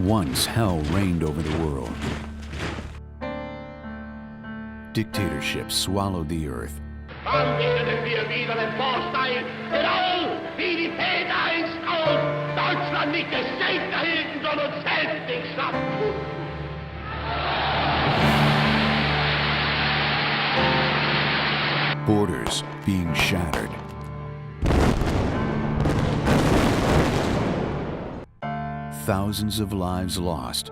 Once hell reigned over the world. Dictatorship swallowed the earth. Annehmen wir wieder den Vorstein, genau wie die Väter einst auch Deutschland nicht des Selbst erhielten, sondern selbst nicht schaffen. Borders being shattered. Thousands of lives lost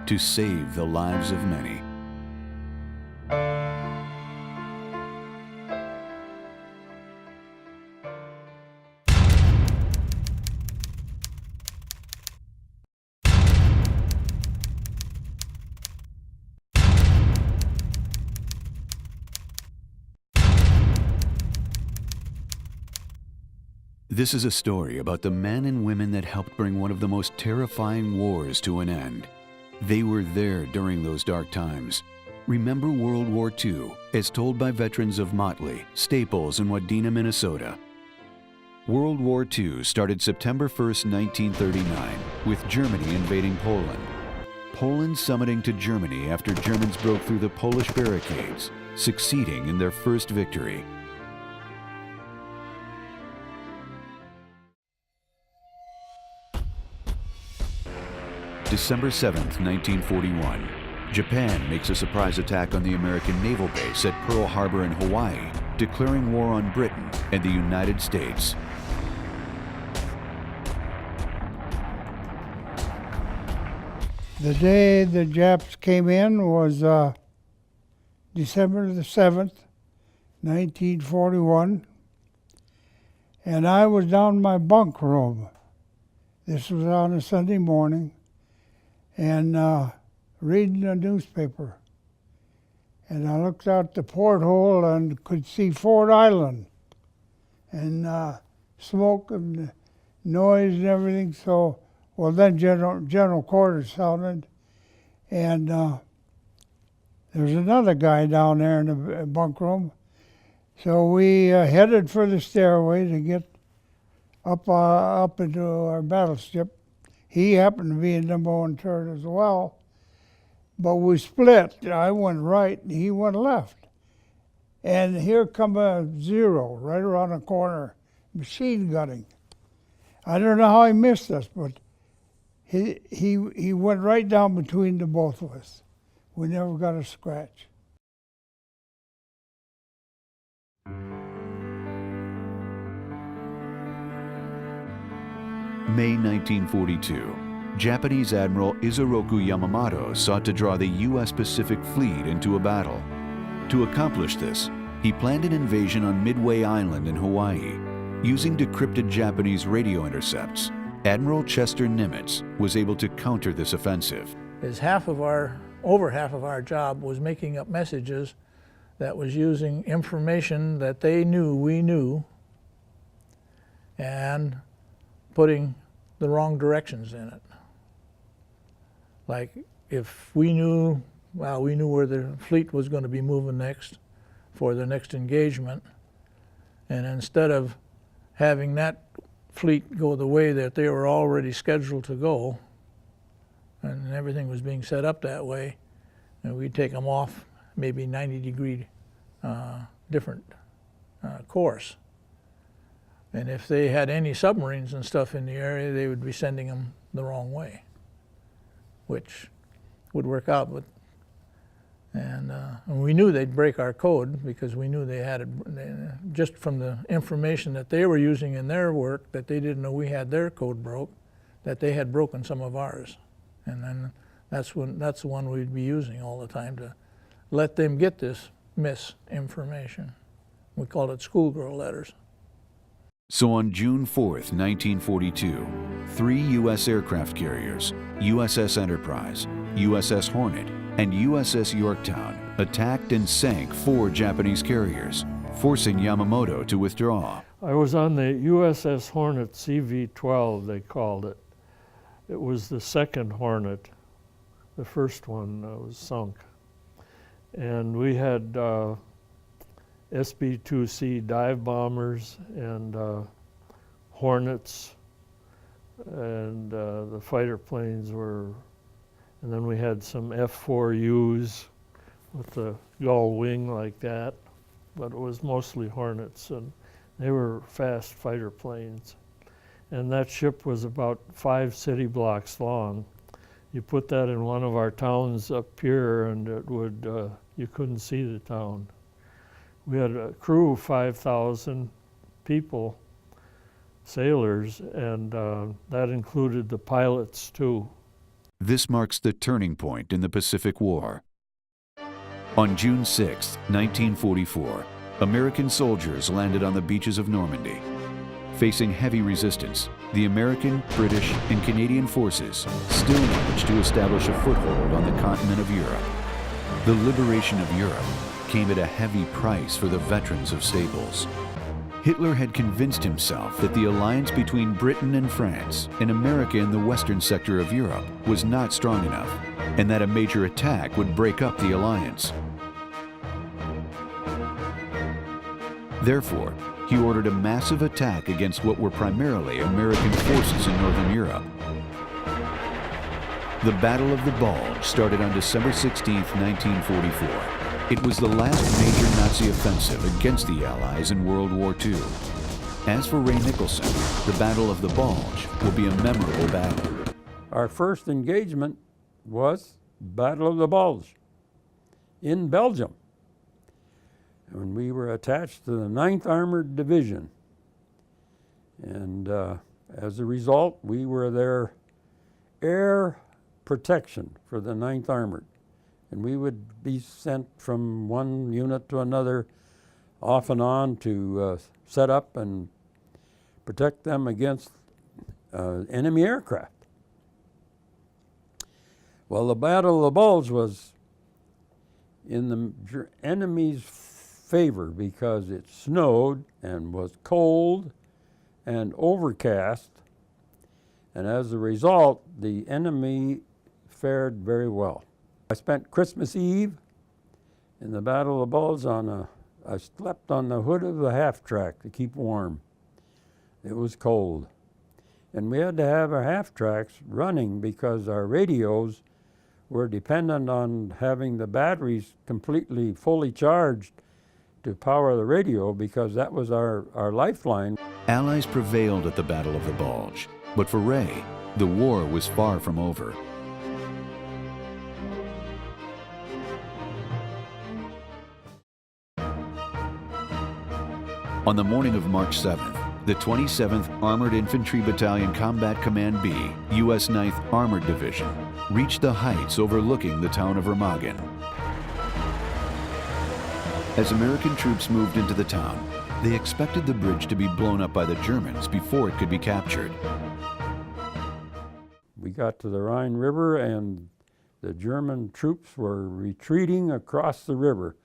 to save the lives of many. This is a story about the men and women that helped bring one of the most terrifying wars to an end. They were there during those dark times. Remember World War II, as told by veterans of Motley, Staples, and Wadena, Minnesota. World War II started September 1st, 1939, with Germany invading Poland. Poland summiting to Germany after Germans broke through the Polish barricades, succeeding in their first victory. December 7th, 1941, Japan makes a surprise attack on the American naval base at Pearl Harbor in Hawaii, declaring war on Britain and the United States. The day the Japs came in was December the 7th, 1941, and I was down in my bunk room. This was on a Sunday morning, and reading the newspaper. And I looked out the porthole and could see Ford Island, and smoke and noise and everything. So, well, then general quarters sounded, and there's another guy down there in the bunk room. So we headed for the stairway to get up into our battleship. He happened to be in number one turret as well, but we split. I went right and he went left. And here come a Zero right around the corner, machine gunning. I don't know how he missed us, but he went right down between the both of us. We never got a scratch. May 1942, Japanese Admiral Isoroku Yamamoto sought to draw the U.S. Pacific Fleet into a battle. To accomplish this, he planned an invasion on Midway Island in Hawaii. Using decrypted Japanese radio intercepts, Admiral Chester Nimitz was able to counter this offensive. Over half of our job was making up messages that was using information that they knew we knew and putting the wrong directions in it. Like if we knew where the fleet was going to be moving next for the next engagement, and instead of having that fleet go the way that they were already scheduled to go, and everything was being set up that way, and we'd take them off maybe 90-degree different course. And if they had any submarines and stuff in the area, they would be sending them the wrong way, which would work out. And we knew they'd break our code because we knew they had it, just from the information that they were using in their work, that they didn't know we had their code broke, that they had broken some of ours. And then that's the one we'd be using all the time to let them get this misinformation. We called it schoolgirl letters. So on June 4th, 1942, 3 U.S. aircraft carriers, USS Enterprise, USS Hornet, and USS Yorktown, attacked and sank 4 Japanese carriers, forcing Yamamoto to withdraw. I was on the USS Hornet CV-12, they called it. It was the second Hornet. The first one was sunk. And we had SB-2C dive bombers and Hornets, and the fighter planes were, and then we had some F-4Us with the gull wing like that, but it was mostly Hornets, and they were fast fighter planes. And that ship was about 5 city blocks long. You put that in one of our towns up here and it would, you couldn't see the town. We had a crew of 5,000 people, sailors, and that included the pilots too. This marks the turning point in the Pacific War. On June 6, 1944, American soldiers landed on the beaches of Normandy. Facing heavy resistance, the American, British, and Canadian forces still managed to establish a foothold on the continent of Europe. The liberation of Europe came at a heavy price for the veterans of Staples. Hitler had convinced himself that the alliance between Britain and France and America in the western sector of Europe was not strong enough, and that a major attack would break up the alliance. Therefore, he ordered a massive attack against what were primarily American forces in Northern Europe. The Battle of the Bulge started on December 16, 1944. It was the last major Nazi offensive against the Allies in World War II. As for Ray Nicholson, the Battle of the Bulge will be a memorable battle. Our first engagement was Battle of the Bulge in Belgium. When we were attached to the 9th Armored Division. And as a result, we were their air protection for the 9th Armored. And we would be sent from one unit to another off and on to set up and protect them against enemy aircraft. Well, the Battle of the Bulge was in the enemy's favor because it snowed and was cold and overcast, and as a result, the enemy fared very well. I spent Christmas Eve in the Battle of the Bulge I slept on the hood of the half-track to keep warm. It was cold. And we had to have our half-tracks running because our radios were dependent on having the batteries completely fully charged to power the radio because that was our lifeline. Allies prevailed at the Battle of the Bulge, but for Ray, the war was far from over. On the morning of March 7th, the 27th Armored Infantry Battalion Combat Command B, U.S. 9th Armored Division, reached the heights overlooking the town of Remagen. As American troops moved into the town, they expected the bridge to be blown up by the Germans before it could be captured. We got to the Rhine River and the German troops were retreating across the river.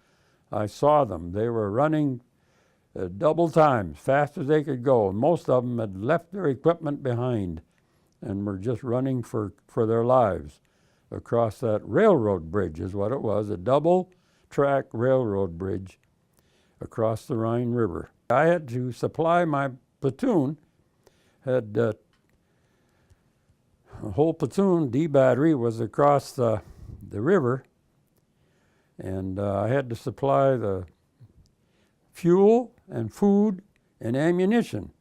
I saw them. They were running double time, fast as they could go. And most of them had left their equipment behind and were just running for their lives across that railroad bridge is what it was, a double-track railroad bridge across the Rhine River. I had to supply my platoon, had a whole platoon, D battery, was across the river, and I had to supply the fuel and food and ammunition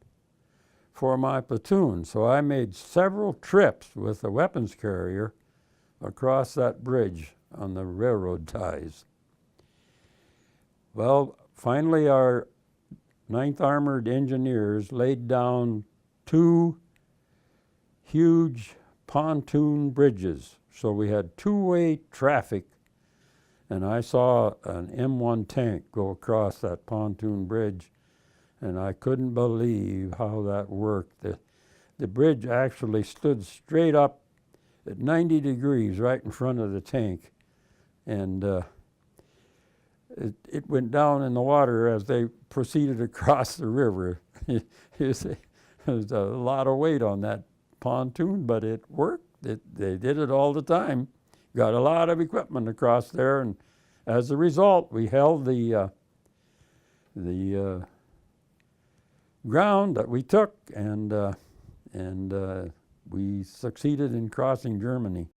for my platoon. So I made several trips with a weapons carrier across that bridge on the railroad ties. Well, finally our 9th Armored Engineers laid down 2 huge pontoon bridges. So we had two-way traffic, and I saw an M1 tank go across that pontoon bridge, and I couldn't believe how that worked. The bridge actually stood straight up at 90 degrees right in front of the tank, and it went down in the water as they proceeded across the river. There's a lot of weight on that pontoon, but it worked. They did it all the time. Got a lot of equipment across there, and as a result, we held the ground that we took, and we succeeded in crossing Germany.